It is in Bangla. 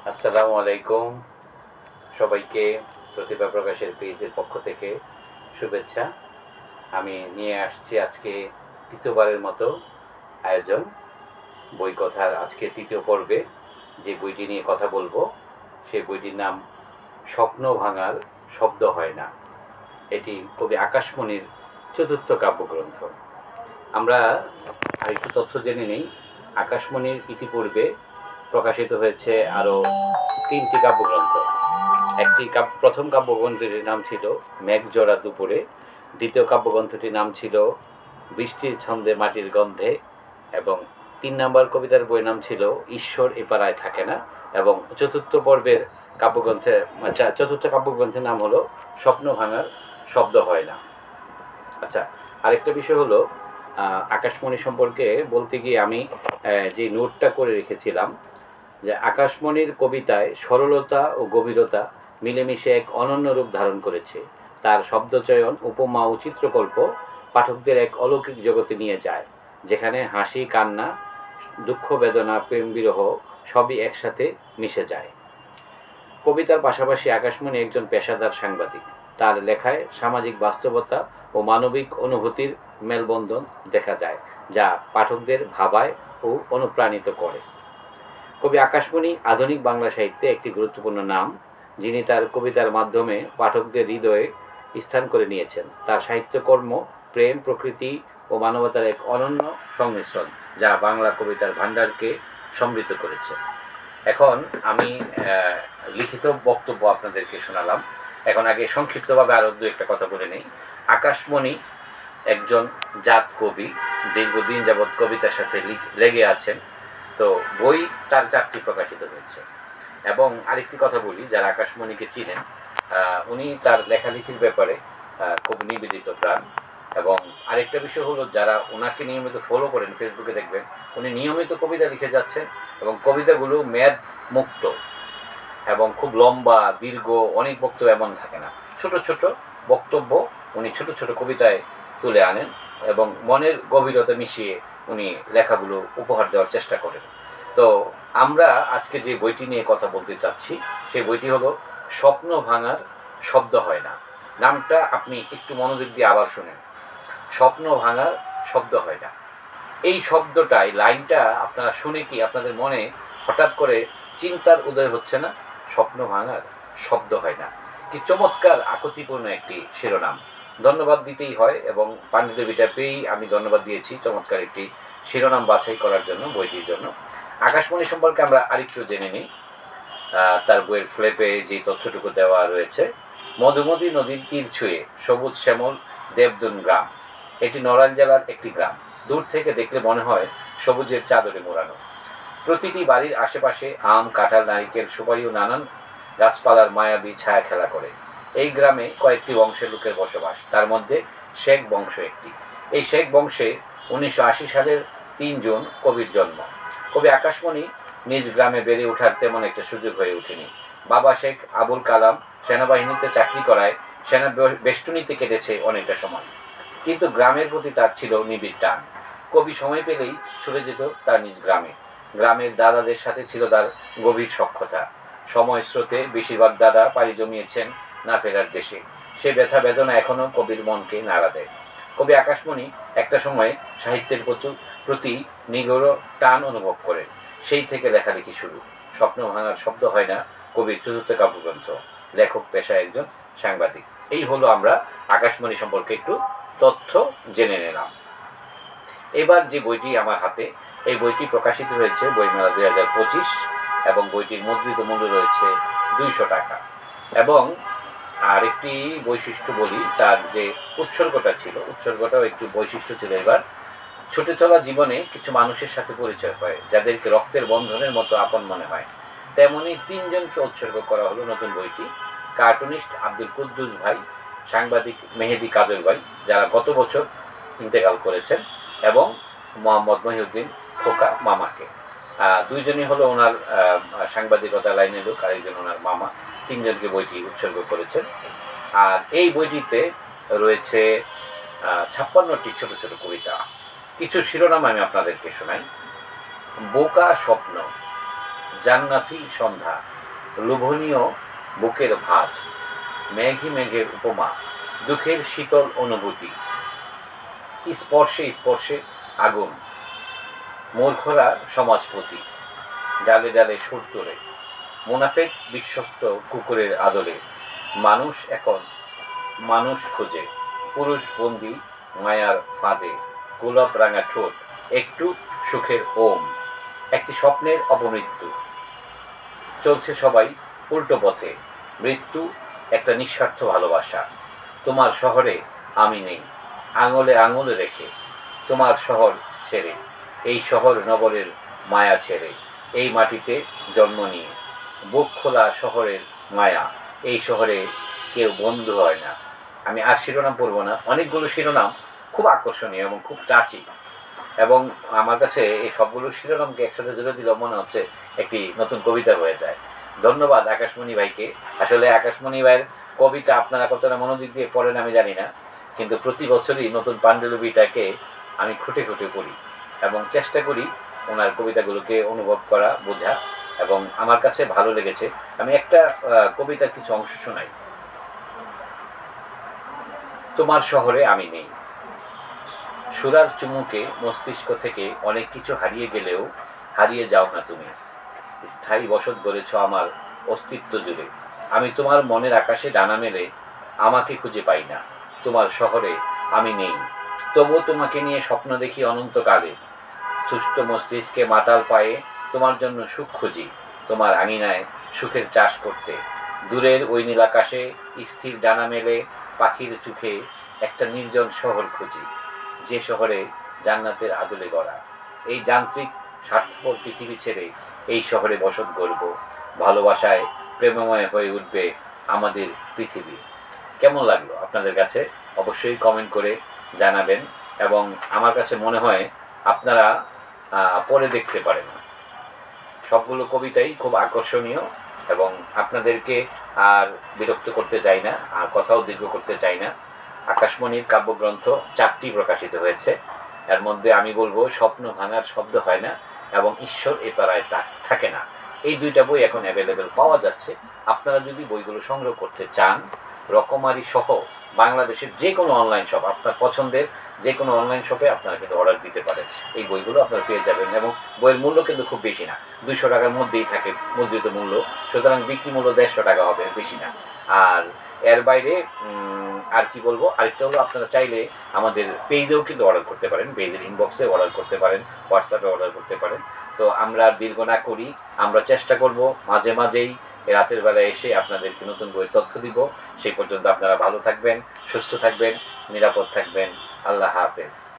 আসসালামু আলাইকুম। সবাইকে প্রতিভা প্রকাশের পেজের পক্ষ থেকে শুভেচ্ছা। আমি নিয়ে আসছি আজকে তৃতীয়বারের মতো আয়োজন বই কথার আজকে তৃতীয় পর্বে যে বইটি নিয়ে কথা বলবো সেই বইটির নাম স্বপ্ন ভাঙার শব্দ হয় না। এটি কবি আকাশমণির চতুর্থ কাব্যগ্রন্থ। আমরা আরেকটু তথ্য জেনে নিই। আকাশমণির ইতিপূর্বে প্রকাশিত হয়েছে আরও 3টি কাব্যগ্রন্থ। প্রথম কাব্যগ্রন্থটির নাম ছিল মেঘজোড়া দুপুরে, দ্বিতীয় কাব্যগ্রন্থটির নাম ছিল বৃষ্টির ছন্দে মাটির গন্ধে, এবং 3 নম্বর কবিতার বইয়ের নাম ছিল ঈশ্বর এ পাড়ায় থাকে না, এবং চতুর্থ কাব্যগ্রন্থের নাম হলো স্বপ্ন ভাঙার শব্দ হয় না। আচ্ছা, আরেকটা বিষয় হলো আকাশমণি সম্পর্কে বলতে গিয়ে আমি যে নোটটা করে রেখেছিলাম যে আকাশমণির কবিতায় সরলতা ও গভীরতা মিলেমিশে এক অনন্য রূপ ধারণ করেছে। তার শব্দচয়ন, উপমা ও চিত্রকল্প পাঠকদের এক অলৌকিক জগতে নিয়ে যায়, যেখানে হাসি, কান্না, দুঃখ, বেদনা, প্রেম, বিরহ সবই একসাথে মিশে যায়। কবিতার পাশাপাশি আকাশমণি একজন পেশাদার সাংবাদিক। তার লেখায় সামাজিক বাস্তবতা ও মানবিক অনুভূতির মেলবন্ধন দেখা যায়, যা পাঠকদের ভাবায় ও অনুপ্রাণিত করে। কবি আকাশমণি আধুনিক বাংলা সাহিত্যে একটি গুরুত্বপূর্ণ নাম, যিনি তার কবিতার মাধ্যমে পাঠকদের হৃদয়ে স্থান করে নিয়েছেন। তার সাহিত্যকর্ম প্রেম, প্রকৃতি ও মানবতার এক অনন্য সংমিশ্রণ, যা বাংলা কবিতার ভাণ্ডারকে সমৃদ্ধ করেছে। এখন আমি লিখিত বক্তব্য আপনাদেরকে শোনালাম। এখন আগে সংক্ষিপ্তভাবে আরও দু একটা কথা বলে নেই। আকাশমণি একজন জাত কবি, দীর্ঘদিন যাবৎ কবিতার সাথে লেগে আছেন। তো বই তার 4টি প্রকাশিত হয়েছে। এবং আরেকটি কথা বলি, যারা আকাশমণিকে চিনেন, উনি তার লেখালেখির ব্যাপারে খুব নিবেদিত প্রাণ। এবং আরেকটা বিষয় হলো, যারা ওনাকে নিয়মিত ফলো করেন, ফেসবুকে দেখবেন উনি নিয়মিত কবিতা লিখে যাচ্ছেন, এবং কবিতাগুলো মেদ মুক্ত এবং খুব লম্বা, দীর্ঘ, অনেক বক্তব্য এমন থাকে না। ছোট ছোট বক্তব্য উনি ছোট ছোট কবিতায় তুলে আনেন এবং মনের গভীরতা মিশিয়ে উনি লেখাগুলো উপহার দেওয়ার চেষ্টা করেন। তো আমরা আজকে যে বইটি নিয়ে কথা বলতে চাচ্ছি সেই বইটি হলো স্বপ্ন ভাঙার শব্দ হয় না। নামটা আপনি একটু মনোযোগ দিয়ে আবার শুনেন। স্বপ্ন ভাঙার শব্দ হয় না। এই শব্দটাই, লাইনটা আপনারা শুনে কি আপনাদের মনে হঠাৎ করে চিন্তার উদয় হচ্ছে না? স্বপ্ন ভাঙার শব্দ হয় না। কি চমৎকার আকতিপূর্ণ একটি শিরোনাম। ধন্যবাদ দিতেই হয়, এবং পান্ডুলিপিটা পেয়েই আমি ধন্যবাদ দিয়েছি চমৎকার একটি শিরোনাম বাছাই করার জন্য, বইটির জন্য। আকাশমণি সম্পর্কে আমরা আরেকটু জেনে নিই। তার বইয়ের ফ্লেপে যে তথ্যটুকু দেওয়া রয়েছে: মধুমতি নদীর তীর ছুঁয়ে সবুজ শ্যামল দেবদুন গ্রাম। এটি নড়াইল জেলার একটি গ্রাম। দূর থেকে দেখলে মনে হয় সবুজের চাদরে মোড়ানো। প্রতিটি বাড়ির আশেপাশে আম, কাঁঠাল, নারিকেল, সুপারি ও নানান গাছপালার মায়াবী ছায়া খেলা করে। এই গ্রামে কয়েকটি বংশের লোকের বসবাস, তার মধ্যে শেখ বংশ একটি। এই শেখ বংশে 1980 সালের 3 জুন কবির জন্ম। কবি আকাশমণি নিজ গ্রামে বেড়ে ওঠার তেমন একটা সুযোগ হয়ে ওঠেনি। বাবা শেখ আবুল কালাম সেনাবাহিনীতে চাকরি করায় সেনা বেষ্টনীতে কেটেছে অনেকটা সময়, কিন্তু গ্রামের প্রতি তার ছিল নিবিড় টান। কবি সময় পেলেই ছুটে যেত তার নিজ গ্রামে। গ্রামের দাদাদের সাথে ছিল তার গভীর সখ্যতা। সময় স্রোতে বেশিরভাগ দাদা পাড়ি জমিয়েছেন না ফেরার দেশে। সে ব্যথা বেদনা এখনও কবির মনকে নাড়া দেয়। কবি আকাশমণি একটা সময় সাহিত্যের প্রতি নিগড় টান অনুভব করেন। সেই থেকে লেখালেখি শুরু। স্বপ্ন ভাঙার শব্দ হয় না কবির চতুর্থ কাব্যগ্রন্থ। লেখক পেশায় একজন সাংবাদিক। এই হলো আমরা আকাশমণি সম্পর্কে একটু তথ্য জেনে নিলাম। এবার যে বইটি আমার হাতে, এই বইটি প্রকাশিত হয়েছে বইমেলা 2025, এবং বইটির মুদ্রিত মূল্য রয়েছে 200 টাকা। এবং আরেকটি বৈশিষ্ট্য বলি, তার যে উৎসর্গটা ছিল, উৎসর্গটাও একটু বৈশিষ্ট্য ছিল। এবার ছুটে চলা জীবনে কিছু মানুষের সাথে পরিচয় হয়, যাদেরকে রক্তের বন্ধনের মতো আপন মনে হয়। তেমনি 3 জনকে উৎসর্গ করা হলো নতুন বইটি। কার্টুনিস্ট আব্দুল কুদ্দুস ভাই, সাংবাদিক মেহেদি কাজল ভাই, যারা গত বছর ইন্তেকাল করেছেন, এবং মোহাম্মদ মহিউদ্দিন খোকা মামাকে। 2 জনই হলো ওনার সাংবাদিকতা লাইনের লোক, আর একজন ওনার মামা। 3 জনকে বইটি উৎসর্গ করেছেন। আর এই বইটিতে রয়েছে 56টি ছোট ছোট কবিতা। কিছু শিরোনাম আমি আপনাদেরকে শোনাই। বোকা স্বপ্ন, জান্নাতি সন্ধ্যা, লোভনীয় বুকের ভাঁজ, মেঘে মেঘের উপমা, দুঃখের শীতল অনুভূতি, স্পর্শে স্পর্শে আগুন, মূর্খরা সমাজপতি, ডালে ডালে সুর তোলে, মুনাফেক বিশ্বস্ত কুকুরের আদলে, মানুষ এখন মানুষ খোঁজে, পুরুষ বন্দী মায়ার ফাঁদে, গোলাপ রাঙা ঠোঁট, একটু সুখের ওম, একটি স্বপ্নের অপমৃত্যু, চলছে সবাই উল্টো পথে, মৃত্যু একটা নিঃস্বার্থ ভালোবাসা, তোমার শহরে আমি নেই, আঙুলে আঙুলে রেখে, তোমার শহর ছেড়ে, এই শহর নগরের মায়া ছেড়ে, এই মাটিতে জন্ম নিয়ে, বুক খোলা শহরের মায়া, এই শহরে কেউ বন্ধু হয় না। আমি আর শিরোনাম পড়ব না, অনেকগুলো শিরোনাম খুব আকর্ষণীয় এবং খুব টাচি, এবং আমার কাছে এই সবগুলো শিরোনামকে একসাথে জুড়ে দিলে মনে হচ্ছে একটি নতুন কবিতা হয়ে যায়। ধন্যবাদ আকাশমণি ভাইকে। আসলে আকাশমণি ভাইয়ের কবিতা আপনারা কতটা মনোযোগ দিয়ে পড়েন আমি জানি না, কিন্তু প্রতি বছরই নতুন পাণ্ডুলিপিটাকে আমি খুঁটে খুঁটে পড়ি এবং চেষ্টা করি ওনার কবিতাগুলোকে অনুভব করা, বোঝা, এবং আমার কাছে ভালো লেগেছে। আমি একটা কবিতার কিছু অংশ শোনাই। তোমার শহরে আমি নেই, সুরার চুমুকে মস্তিষ্ক থেকে অনেক কিছু হারিয়ে গেলেও হারিয়ে যাও না তুমি, স্থায়ী বসত গড়েছ আমার অস্তিত্ব জুড়ে, আমি তোমার মনের আকাশে ডানা মেলে আমাকে খুঁজে পাই না, তোমার শহরে আমি নেই, তবুও তোমাকে নিয়ে স্বপ্ন দেখি অনন্তকালে, সুস্থ মস্তিষ্কে মাতাল পায়ে তোমার জন্য সুখ খুঁজি, তোমার আঙিনায় সুখের চাষ করতে, দূরের ওই নীলাকাশে স্থির ডানা মেলে পাখির চোখে একটা নির্জন শহর খুঁজি, যে শহরে জান্নাতের আদলে গড়া, এই যান্ত্রিক স্বার্থপর পৃথিবী ছেড়ে এই শহরে বসত গড়ব, ভালোবাসায় প্রেমময় হয়ে উঠবে আমাদের পৃথিবী। কেমন লাগলো আপনাদের কাছে অবশ্যই কমেন্ট করে জানাবেন, এবং আমার কাছে মনে হয় আপনারা পড়ে দেখতে পারেন। সবগুলো কবিতাই খুব আকর্ষণীয়, এবং আপনাদেরকে আর বিরক্ত করতে চাই না, আর কথাও দীর্ঘ করতে চাই না। আকাশমণির কাব্যগ্রন্থ 4টি প্রকাশিত হয়েছে, এর মধ্যে আমি বলবো স্বপ্ন ভাঙার শব্দ হয় না এবং ঈশ্বর এ তারায় থাকে না, এই 2টা বই এখন অ্যাভেলেবেল পাওয়া যাচ্ছে। আপনারা যদি বইগুলো সংগ্রহ করতে চান, রকমারি সহ বাংলাদেশের যে কোনো অনলাইন শপ, আপনার পছন্দের যে কোনো অনলাইন শপে আপনারা কিন্তু অর্ডার দিতে পারেন, এই বইগুলো আপনারা পেয়ে যাবেন, এবং বইয়ের মূল্য কিন্তু খুব বেশি না, 200 টাকার মধ্যেই থাকে মুদ্রিত মূল্য, সুতরাং বিক্রি মূল্য 150 টাকা হবে, বেশি না। আর এর বাইরে আর কি বলবো, আরেকটা হলো আপনারা চাইলে আমাদের পেজেও কিন্তু অর্ডার করতে পারেন, পেজের ইনবক্সে অর্ডার করতে পারেন, হোয়াটসঅ্যাপে অর্ডার করতে পারেন। তো আমরা দীর্ঘ না করি, আমরা চেষ্টা করব মাঝে মাঝেই রাতের বেলা এসে আপনাদেরকে নতুন বইয়ের তথ্য দিব। সেই পর্যন্ত আপনারা ভালো থাকবেন, সুস্থ থাকবেন, নিরাপদ থাকবেন। আল্লাহ হাফেজ।